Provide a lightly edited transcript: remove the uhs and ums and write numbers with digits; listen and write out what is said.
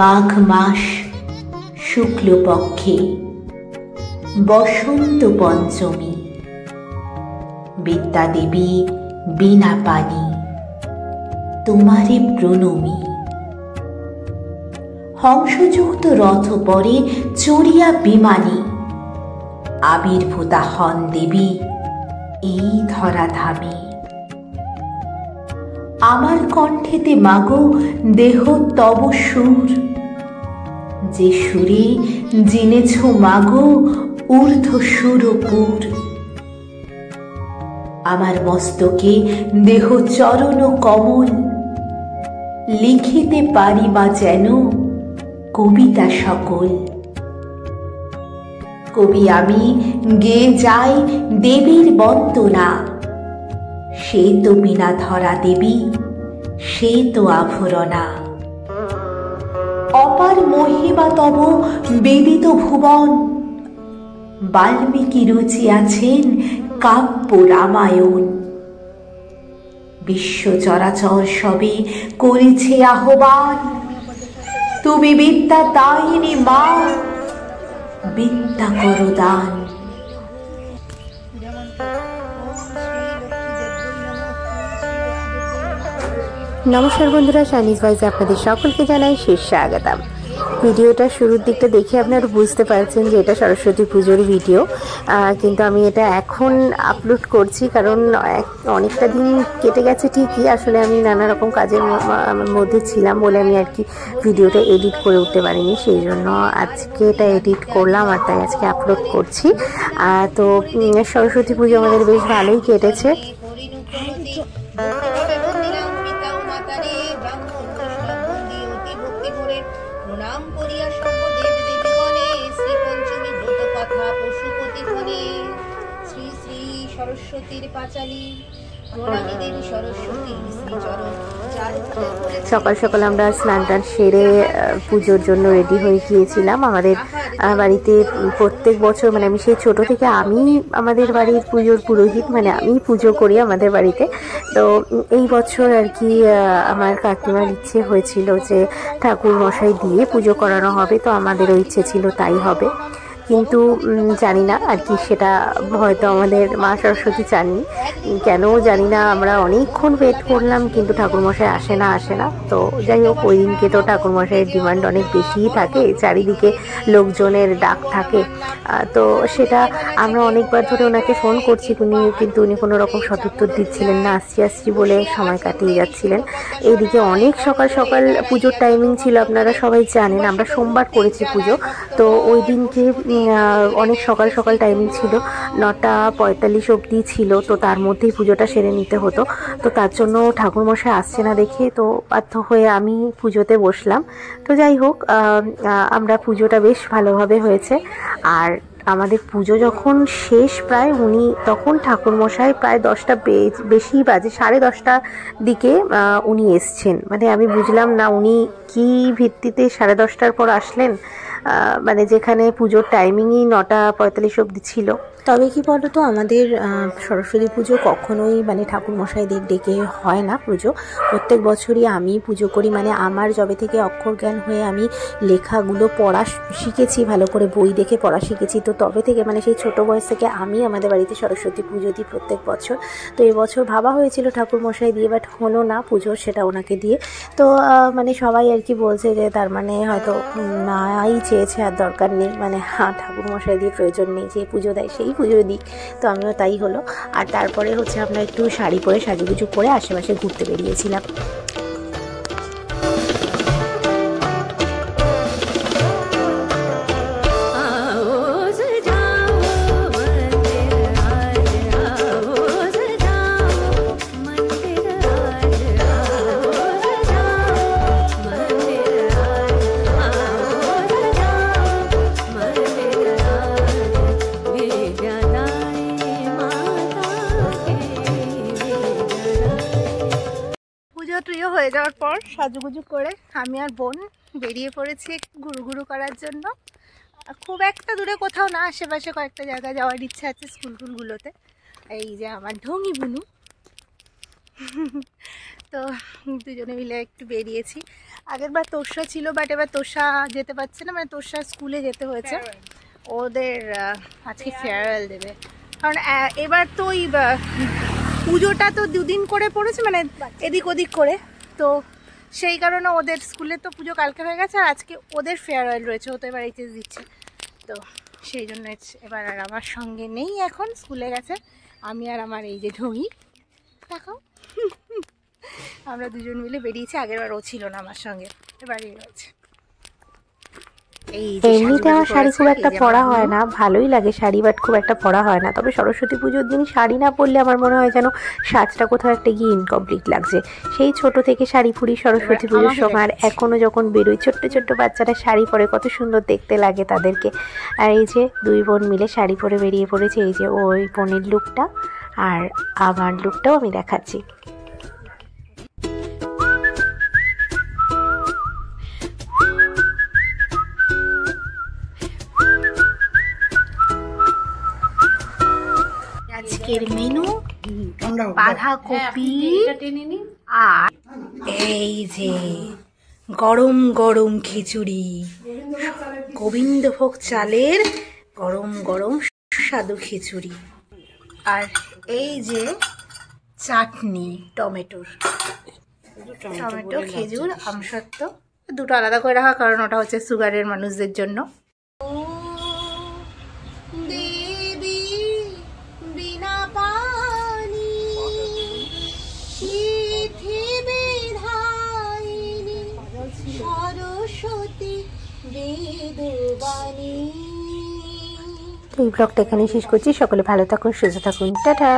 মাঘ মাস শুক্লপক্ষে বসন্ত পঞ্চমী, বিদ্যাদেবী বীণা পানি তোমারে প্রণমী। হংসযুক্ত রথ পরে চড়িয়া বিমানে আবির্ভূতা হন দেবী এই ধরাধামে। আমার কণ্ঠেতে মাগো দেহ তব সুর, যে সুরে জেনেছ মাগো ঊর্ধ্ব সুরপুর। আমার মস্তকে দেহ চরণ কমল, লিখিতে পারি বা যেন কবিতা সকল। কবি আমি গেয়ে যাই দেবীর বন্দনা, সে তো বিনা ধরা দেবী, সে তো আভরণা। অপার মহিমা তব বেদিত ভুবন, বাল্মীকি রচিয়াছেন কাব্য রামায়ণ। বিশ্ব চরাচর সবে করেছে আহ্বান, তুমি বিদ্যা দায়িনী মা, বিদ্যা করো দান। নমস্কার বন্ধুরা, চাইনিজ ভয়েসে আপনাদের সকলকে জানাই স্বাগতম। ভিডিওটা শুরুর দিকটা দেখে আপনারা বুঝতে পারছেন যে এটা সরস্বতী পুজোর ভিডিও, কিন্তু আমি এটা এখন আপলোড করছি কারণ অনেকটা দিন কেটে গেছে ঠিকই, আসলে আমি নানা রকম কাজের মধ্যে ছিলাম বলে আমি আর কি ভিডিওটা এডিট করে উঠতে পারিনি, সেই জন্য আজকে এটা এডিট করলাম আর তাই আজকে আপলোড করছি। তো সরস্বতী পুজো আমাদের বেশ ভালোই কেটেছে। প্রণাম করিয়া সর্বদেব দেবীগণে, শ্রী পঞ্চমী ব্রত কথা পশুপতি গণে, শ্রী শ্রী সরস্বতীর পাঁচালী প্রণামী দেবী সরস্বতী শ্রীচরণ। সকাল সকাল আমরা স্নান টান সেরে পুজোর জন্য রেডি হয়ে গিয়েছিলাম। আমাদের বাড়িতে প্রত্যেক বছর, মানে আমি সেই ছোট থেকে আমি আমাদের বাড়ির পুজোর পুরোহিত, মানে আমি পুজো করি আমাদের বাড়িতে। তো এই বছর আর কি আমার কাকিমার ইচ্ছে হয়েছিল যে ঠাকুর মশাই দিয়ে পুজো করানো হবে, তো আমাদেরও ইচ্ছে ছিল তাই হবে, কিন্তু জানি না আর কি, সেটা হয়তো আমাদের মা সরস্বতী চাননি কেন জানি না। আমরা অনেকক্ষণ ওয়েট করলাম কিন্তু ঠাকুরমশাই আসে না। তো যাই হোক, ওই দিনকে তো ঠাকুরমশাইয়ের ডিমান্ড অনেক বেশিই থাকে, চারিদিকে লোকজনের ডাক থাকে। তো সেটা আমরা অনেকবার ধরে ওনাকে ফোন করছি, কিন্তু উনি কোনো রকম সদুত্তর দিচ্ছিলেন না, আসছি বলে সময় কাটিয়ে যাচ্ছিলেন। এইদিকে অনেক সকাল সকাল পুজোর টাইমিং ছিল, আপনারা সবাই জানেন আমরা সোমবার করেছি পুজো, তো ওই দিনকে অনেক সকাল সকাল টাইমিং ছিল, 9:45 অবধি ছিল, তো তার মধ্যেই পুজোটা সেরে নিতে হতো। তো তার জন্য ঠাকুরমশাই আসছে না দেখে তো বাধ্য হয়ে আমি পুজোতে বসলাম। তো যাই হোক, আমরা পুজোটা বেশ ভালোভাবে হয়েছে। আর আমাদের পুজো যখন শেষ প্রায়, উনি তখন ঠাকুরমশাই প্রায় 10টা বেশি বাজে, 10:30টার দিকে উনি এসছেন। মানে আমি বুঝলাম না উনি কি ভিত্তিতে 10:30টার পর আসলেন, মানে যেখানে পুজোর টাইমিংই 9:45 অবধি ছিল। তবে কি বলো তো, আমাদের সরস্বতী পুজো কখনোই মানে ঠাকুরমশাইদের ডেকে হয় না পুজো। প্রত্যেক বছরই আমি পুজো করি, মানে আমার যবে থেকে অক্ষর জ্ঞান হয়ে আমি লেখাগুলো পড়া শিখেছি, ভালো করে বই দেখে পড়া শিখেছি, তো তবে থেকে মানে সেই ছোটো বয়স থেকে আমি আমাদের বাড়িতে সরস্বতী পুজো দিই প্রত্যেক বছর। তো এবছর ভাবা হয়েছিল ঠাকুরমশাই দিয়ে, বাট হলো না পুজো সেটা ওনাকে দিয়ে। তো মানে সবাই আর কি বলছে যে তার মানে হয়তো নাই চেয়েছে, আর দরকার নেই, মানে ঠাকুরমশাই দিয়ে প্রয়োজন নেই, যে পুজো দেয় সেই পুজো দিক। তো আমিও তাই হলো। আর তারপরে হচ্ছে আমরা একটু শাড়ি পরে সাজুগুজু করে আশেপাশে ঘুরতে বেরিয়েছিলাম। প্রিয় হয়ে যাওয়ার পর সাজুগুজু করে আমি আর বোন বেরিয়ে পড়েছি ঘুরু করার জন্য। খুব একটা দূরে কোথাও না, আশেপাশে কয়েকটা জায়গায় যাওয়ার ইচ্ছা আছে স্কুলগুলোতে। এই যে আমার ঢঙি বুনু, তো দুজনে মিলে একটু বেরিয়েছি। আগেরবার তোষা ছিল, বাট এবার তোষা যেতে পারছে না, মানে তোষা স্কুলে যেতে হয়েছে। ওদের আজকে ফেয়ারওয়েল দেবে, কারণ এবার তো ওই পুজোটা তো দুদিন করে পড়েছে, মানে এদিক ওদিক করে, তো সেই কারণে ওদের স্কুলে তো পুজো কালকে হয়ে গেছে, আর আজকে ওদের ফেয়ারওয়েল রয়েছে। ও তো এবার এইচএস দিচ্ছে, তো সেই জন্য এবার আর আমার সঙ্গে নেই, এখন স্কুলে গেছে। আমি আর আমার এই যে ঢঙি দেখাও, আমরা দুজন মিলে বেরিয়েছি। আগেরবার ও ছিল না আমার সঙ্গে, এবারই রয়েছে। এমনিতে আমার শাড়ি খুব একটা পরা হয় না, ভালোই লাগে শাড়ি, বাট খুব একটা পরা হয় না। তবে সরস্বতী পুজোর দিন শাড়ি না পরলে আমার মনে হয় যেন সাজটা কোথাও একটা গিয়ে ইনকমপ্লিট লাগছে। সেই ছোট থেকে শাড়ি পরি সরস্বতী পুজোর সময়, আর এখনও যখন বেরোই ছোট্ট ছোট্ট বাচ্চারা শাড়ি পরে, কত সুন্দর দেখতে লাগে তাদেরকে। আর এই যে দুই বোন মিলে শাড়ি পরে বেরিয়ে পড়েছে। এই যে ওই বোনের লুকটা আর আমার লুকটাও আমি দেখাচ্ছি। আজকের মেনু বাঁধাকপি আর এই যে গরম গরম খিচুড়ি, গোবিন্দভোগ চালের গরম গরম সুস্বাদু খিচুড়ি, আর এই যে চাটনি টমেটো, খেজুর, আমসত্ত্ব। দুটো আলাদা করে রাখা, কারণ ওটা হচ্ছে সুগারের মানুষদের জন্য। এই ব্লগটা এখানে শেষ করছি। সকলে ভালো থাকুন, সুস্থ থাকুন, টাটা।